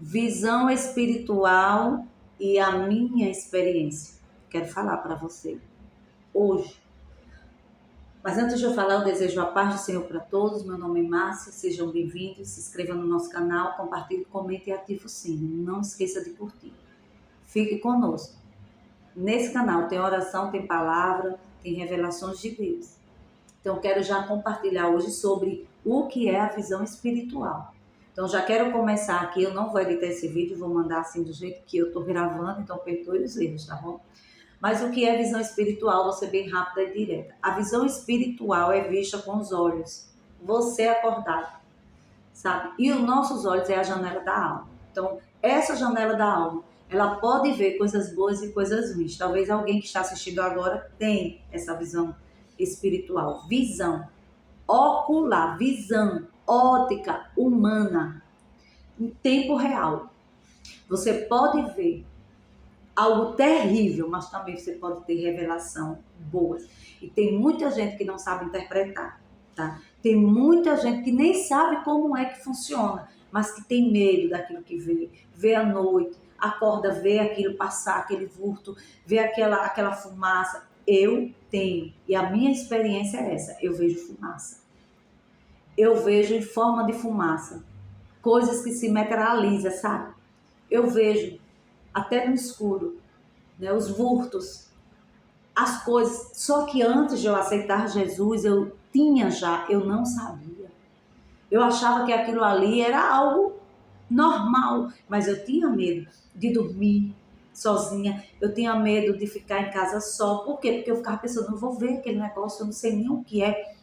Visão espiritual e a minha experiência. Quero falar para você hoje. Mas antes de eu falar, eu desejo a paz do Senhor para todos. Meu nome é Márcia, sejam bem-vindos. Se inscreva no nosso canal, compartilhe, comente e ative o sino. Não esqueça de curtir. Fique conosco. Nesse canal tem oração, tem palavra, tem revelações de Deus. Então, quero já compartilhar hoje sobre o que é a visão espiritual. Então, já quero começar aqui, eu não vou editar esse vídeo, vou mandar assim do jeito que eu estou gravando, então perdoe os erros, tá bom? Mas o que é visão espiritual? Vou ser bem rápida e direta. A visão espiritual é vista com os olhos. Você acordado, sabe? E os nossos olhos é a janela da alma. Então, essa janela da alma, ela pode ver coisas boas e coisas ruins. Talvez alguém que está assistindo agora tenha essa visão espiritual. Visão ocular, visão, ótica humana, em tempo real. Você pode ver algo terrível, mas também você pode ter revelação boa. E tem muita gente que não sabe interpretar, tá? Tem muita gente que nem sabe como é que funciona, mas que tem medo daquilo que vê à noite, acorda, vê aquilo passar, aquele vulto, vê aquela fumaça. Eu tenho, e a minha experiência é essa, eu vejo fumaça. Eu vejo em forma de fumaça, coisas que se materializam, sabe? Eu vejo até no escuro, né, os vultos, as coisas. Só que antes de eu aceitar Jesus, eu não sabia. Eu achava que aquilo ali era algo normal, mas eu tinha medo de dormir sozinha, eu tinha medo de ficar em casa só. Por quê? Porque eu ficava pensando, não vou ver aquele negócio, eu não sei nem o que é,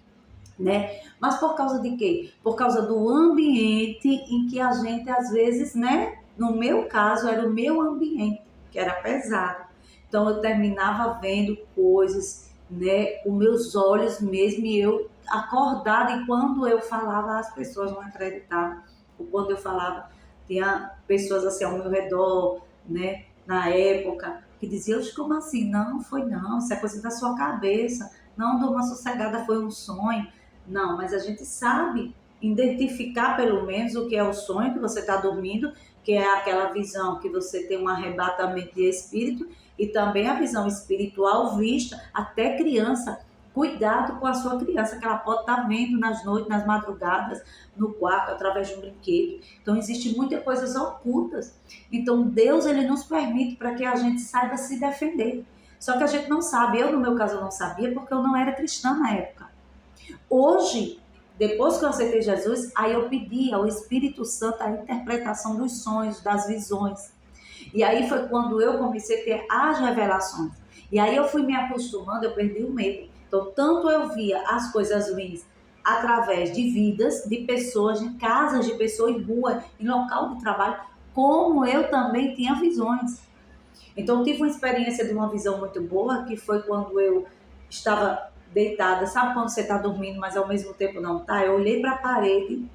né? Mas por causa de quê? Por causa do ambiente em que a gente às vezes, né? No meu caso, era o meu ambiente, que era pesado. Então eu terminava vendo coisas, né? Com meus olhos mesmo, e eu acordada, e quando eu falava, as pessoas não acreditavam. Ou quando eu falava, tinha pessoas assim ao meu redor, né? Na época, que diziam, como assim? Não, foi não, isso é coisa da sua cabeça. Não, durma sossegada, foi um sonho. Não, mas a gente sabe identificar pelo menos o que é o sonho que você está dormindo, que é aquela visão que você tem um arrebatamento de espírito, e também a visão espiritual vista até criança. Cuidado com a sua criança, que ela pode estar vendo nas noites, nas madrugadas, no quarto, através de um brinquedo. Então, existe muitas coisas ocultas. Então, Deus, ele nos permite para que a gente saiba se defender. Só que a gente não sabe. Eu, no meu caso, eu não sabia porque eu não era cristã na época. Hoje, depois que eu aceitei Jesus, aí eu pedi ao Espírito Santo a interpretação dos sonhos, das visões. E aí foi quando eu comecei a ter as revelações. E aí eu fui me acostumando, eu perdi o medo. Então, tanto eu via as coisas ruins através de vidas, de pessoas, de casas de pessoas em rua, em local de trabalho, como eu também tinha visões. Então, eu tive uma experiência de uma visão muito boa, que foi quando eu estava deitada. Sabe quando você está dormindo, mas ao mesmo tempo não está? Eu olhei para a parede,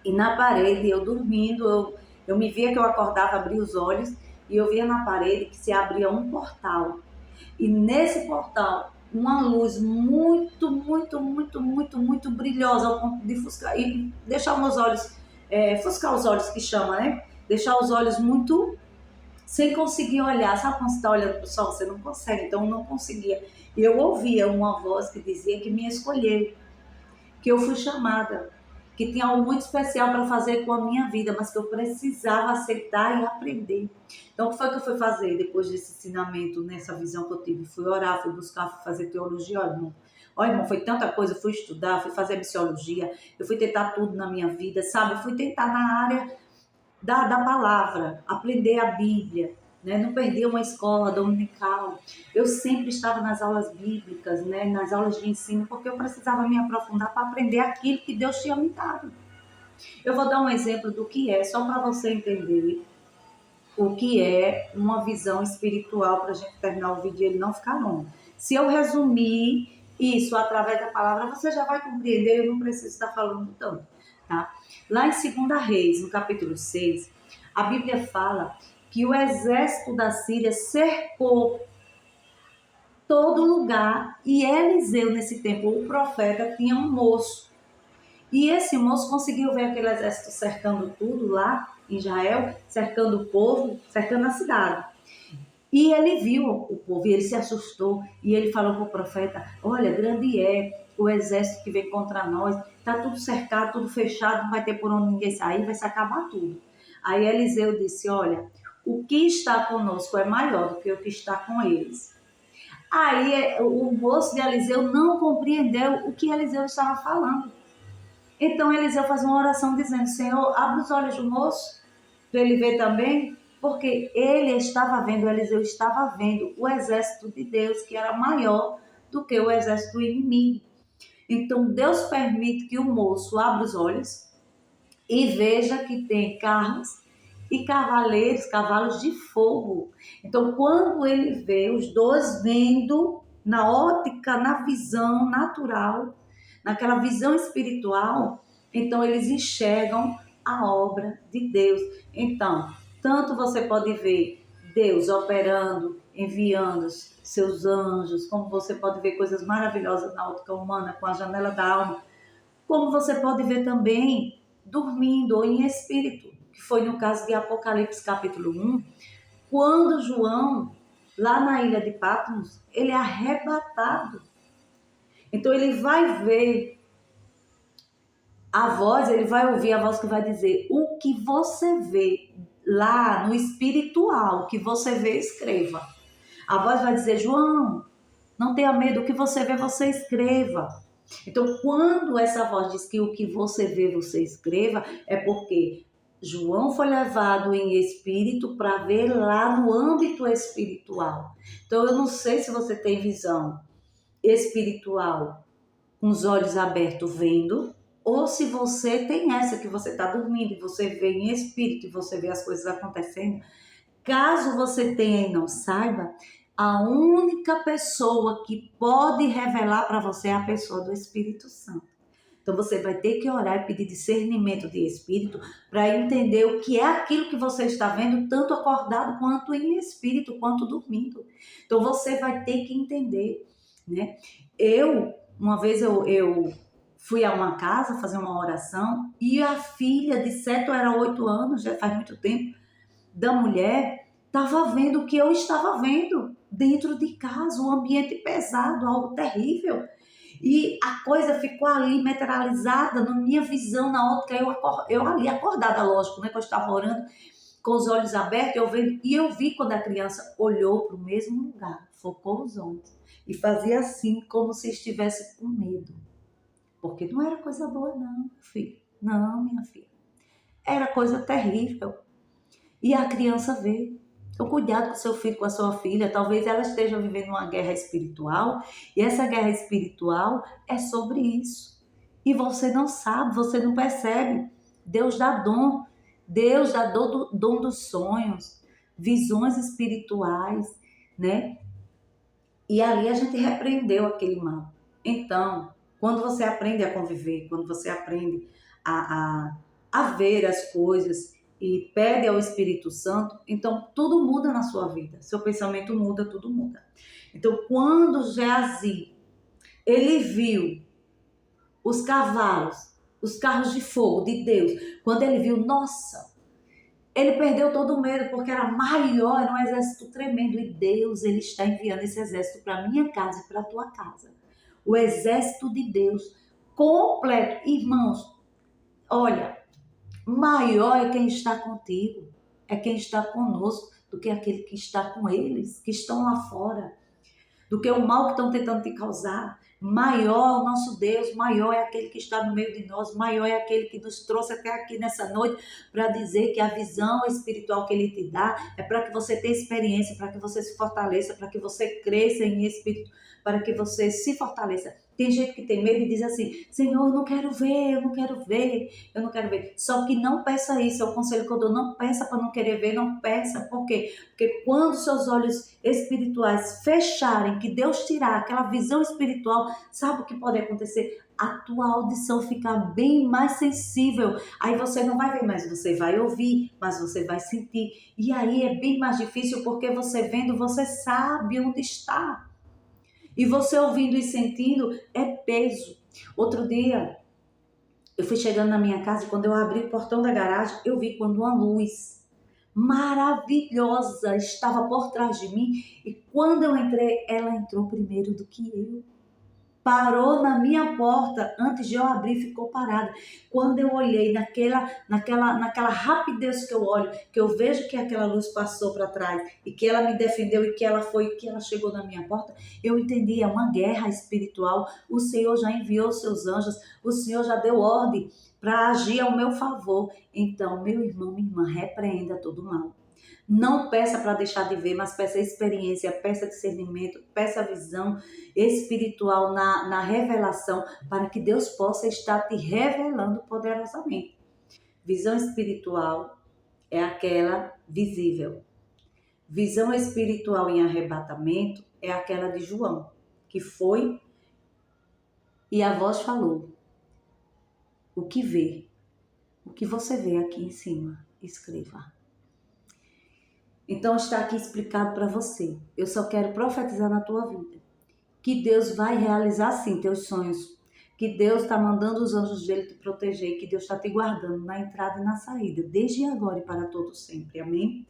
e na parede, eu dormindo, eu me via que eu acordava, abria os olhos, e eu via na parede que se abria um portal. E nesse portal, uma luz muito, muito, muito, muito, muito brilhosa, ao ponto de fuscar, e deixar meus olhos, fuscar os olhos que chama, né? Deixar os olhos muito sem conseguir olhar. Sabe quando você está olhando para o sol, você não consegue? Então eu não conseguia. E eu ouvia uma voz que dizia que me escolheu, que eu fui chamada, que tinha algo muito especial para fazer com a minha vida, mas que eu precisava aceitar e aprender. Então, o que foi que eu fui fazer depois desse ensinamento, nessa visão que eu tive? Fui orar, fui buscar, fui fazer teologia. Olha, irmão, foi tanta coisa. Eu fui estudar, fui fazer missiologia, eu fui tentar tudo na minha vida, sabe? Eu fui tentar na área da palavra, aprender a Bíblia, né? Não perder uma escola dominical. Eu sempre estava nas aulas bíblicas, né? Nas aulas de ensino, porque eu precisava me aprofundar para aprender aquilo que Deus tinha me dado. Eu vou dar um exemplo do que é, só para você entender o que é uma visão espiritual, para a gente terminar o vídeo e ele não ficar longo. Se eu resumir isso através da palavra, você já vai compreender, eu não preciso estar falando tanto, tá? Lá em 2 Reis, no capítulo 6, a Bíblia fala que o exército da Síria cercou todo lugar, e Eliseu, nesse tempo, o profeta, tinha um moço. E esse moço conseguiu ver aquele exército cercando tudo lá em Israel, cercando o povo, cercando a cidade. E ele viu o povo e ele se assustou. E ele falou para o profeta: olha, grande é o exército que vem contra nós. Está tudo cercado, tudo fechado, não vai ter por onde ninguém sair, vai se acabar tudo. Aí Eliseu disse: olha, o que está conosco é maior do que o que está com eles. Aí o moço de Eliseu não compreendeu o que Eliseu estava falando. Então Eliseu faz uma oração dizendo: Senhor, abre os olhos do moço, para ele ver também, porque ele estava vendo, Eliseu estava vendo o exército de Deus, que era maior do que o exército do inimigo. Então Deus permite que o moço abra os olhos e veja que tem carros e cavaleiros, cavalos de fogo. Então, quando ele vê os dois vendo na ótica, na visão natural, naquela visão espiritual, então eles enxergam a obra de Deus. Então, tanto você pode ver Deus operando, enviando seus anjos, como você pode ver coisas maravilhosas na ótica humana, com a janela da alma, como você pode ver também dormindo ou em espírito, que foi no caso de Apocalipse capítulo 1, quando João, lá na ilha de Patmos, ele é arrebatado. Então ele vai ver a voz, ele vai ouvir a voz que vai dizer: o que você vê lá no espiritual, o que você vê, escreva. A voz vai dizer: João, não tenha medo, o que você vê, você escreva. Então, quando essa voz diz que o que você vê, você escreva, é porque João foi levado em espírito para ver lá no âmbito espiritual. Então, eu não sei se você tem visão espiritual com os olhos abertos vendo, ou se você tem essa que você está dormindo e você vê em espírito e você vê as coisas acontecendo. Caso você tenha e não saiba, a única pessoa que pode revelar para você é a pessoa do Espírito Santo. Então você vai ter que orar e pedir discernimento de espírito para entender o que é aquilo que você está vendo, tanto acordado quanto em espírito, quanto dormindo. Então você vai ter que entender, né? Uma vez eu fui a uma casa fazer uma oração e a filha de 7 ou era 8 anos, já faz muito tempo, da mulher, estava vendo o que eu estava vendo dentro de casa, um ambiente pesado, algo terrível. E a coisa ficou ali materializada na minha visão, na ótica, eu ali acordada, lógico, né, que eu estava orando com os olhos abertos, e eu vi quando a criança olhou para o mesmo lugar, focou os olhos e fazia assim, como se estivesse com medo. Porque não era coisa boa não, filho. Não, minha filha. Era coisa terrível. E a criança vê. Então, cuidado com seu filho, com a sua filha. Talvez ela esteja vivendo uma guerra espiritual. E essa guerra espiritual é sobre isso. E você não sabe, você não percebe. Deus dá dom. Deus dá dom dos sonhos, visões espirituais, né? E ali a gente repreendeu aquele mal. Então, quando você aprende a conviver, quando você aprende a ver as coisas e pede ao Espírito Santo, então tudo muda na sua vida. Seu pensamento muda, tudo muda. Então, quando Geazi, ele viu os cavalos, os carros de fogo de Deus, quando ele viu, nossa, ele perdeu todo o medo, porque era maior, era um exército tremendo. E Deus, ele está enviando esse exército para a minha casa e para a tua casa. O exército de Deus completo. Irmãos, olha, maior é quem está contigo, é quem está conosco, do que aquele que está com eles, que estão lá fora, do que o mal que estão tentando te causar. Maior o nosso Deus, maior é aquele que está no meio de nós, maior é aquele que nos trouxe até aqui nessa noite para dizer que a visão espiritual que ele te dá é para que você tenha experiência, para que você se fortaleça, para que você cresça em espírito, para que você se fortaleça. Tem gente que tem medo e diz assim: Senhor, eu não quero ver, eu não quero ver, eu não quero ver. Só que não peça isso, é o conselho que eu dou. Não peça para não querer ver, não peça. Por quê? Porque quando seus olhos espirituais fecharem, que Deus tirar aquela visão espiritual, sabe o que pode acontecer? A tua audição ficar bem mais sensível. Aí você não vai ver mais, você vai ouvir, mas você vai sentir. E aí é bem mais difícil, porque você vendo, você sabe onde está. E você ouvindo e sentindo é peso. Outro dia, Eu fui chegando na minha casa e quando eu abri o portão da garagem, eu vi quando uma luz maravilhosa estava por trás de mim e quando eu entrei, ela entrou primeiro do que eu. Parou na minha porta, antes de eu abrir, ficou parada. Quando eu olhei naquela rapidez que eu olho, que eu vejo que aquela luz passou para trás e que ela me defendeu e que ela foi, que ela chegou na minha porta, eu entendi, é uma guerra espiritual. O Senhor já enviou seus anjos, o Senhor já deu ordem para agir ao meu favor. Então, meu irmão, minha irmã, repreenda todo mal. Não peça para deixar de ver, mas peça experiência, peça discernimento, peça visão espiritual na revelação, para que Deus possa estar te revelando poderosamente. Visão espiritual é aquela visível. Visão espiritual em arrebatamento é aquela de João, que foi e a voz falou. O que vê? O que você vê aqui em cima? Escreva. Então está aqui explicado para você. Eu só quero profetizar na tua vida. Que Deus vai realizar sim teus sonhos. Que Deus está mandando os anjos dele te proteger. Que Deus está te guardando na entrada e na saída. Desde agora e para todo sempre. Amém?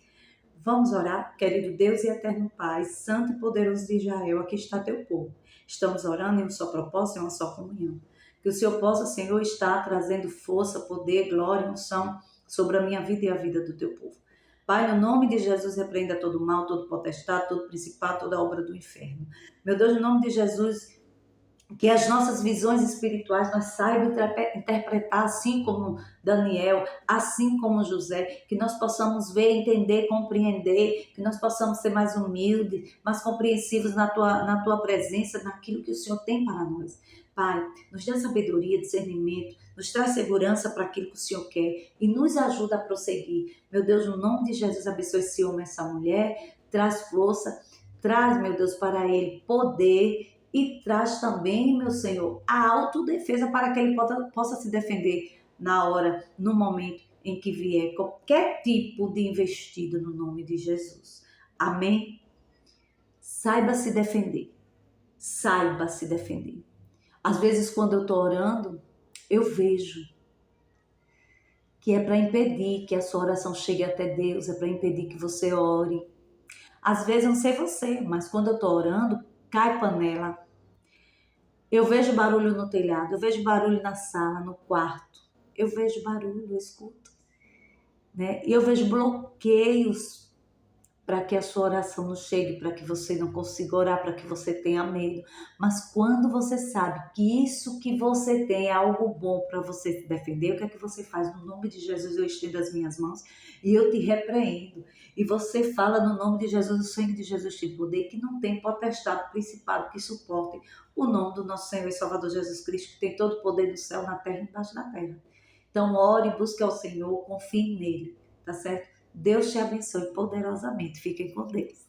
Vamos orar? Querido Deus e eterno Pai, santo e poderoso de Israel, aqui está teu povo. Estamos orando em um só propósito, em uma só comunhão. Que o Senhor possa, Senhor, estar trazendo força, poder, glória e unção sobre a minha vida e a vida do teu povo. Pai, no nome de Jesus, repreenda todo mal, todo potestade, todo principado, toda obra do inferno. Meu Deus, no nome de Jesus, que as nossas visões espirituais nós saibamos interpretar assim como Daniel, assim como José, que nós possamos ver, entender, compreender, que nós possamos ser mais humildes, mais compreensivos na tua presença, naquilo que o Senhor tem para nós. Pai, nos dê sabedoria, discernimento, nos traz segurança para aquilo que o Senhor quer e nos ajuda a prosseguir. Meu Deus, no nome de Jesus, abençoe esse homem, essa mulher, traz força, traz, meu Deus, para ele poder e traz também, meu Senhor, a autodefesa para que ele possa se defender na hora, no momento em que vier qualquer tipo de investida no nome de Jesus. Amém? Saiba se defender. Saiba se defender. Às vezes, quando eu estou orando, eu vejo que é para impedir que a sua oração chegue até Deus, é para impedir que você ore. Às vezes, eu não sei você, mas quando eu estou orando, cai panela. Eu vejo barulho no telhado, eu vejo barulho na sala, no quarto. Eu vejo barulho, eu escuto. Né? E eu vejo bloqueios para que a sua oração não chegue, para que você não consiga orar, para que você tenha medo. Mas quando você sabe que isso que você tem é algo bom para você se defender, o que é que você faz? No nome de Jesus eu estendo as minhas mãos e eu te repreendo. E você fala no nome de Jesus, o sangue de Jesus te poder, que não tem potestade, principado que suporte o nome do nosso Senhor e Salvador Jesus Cristo, que tem todo o poder do céu, na terra e embaixo da terra. Então ore, busque ao Senhor, confie nele, tá certo? Deus te abençoe poderosamente. Fiquem com Deus.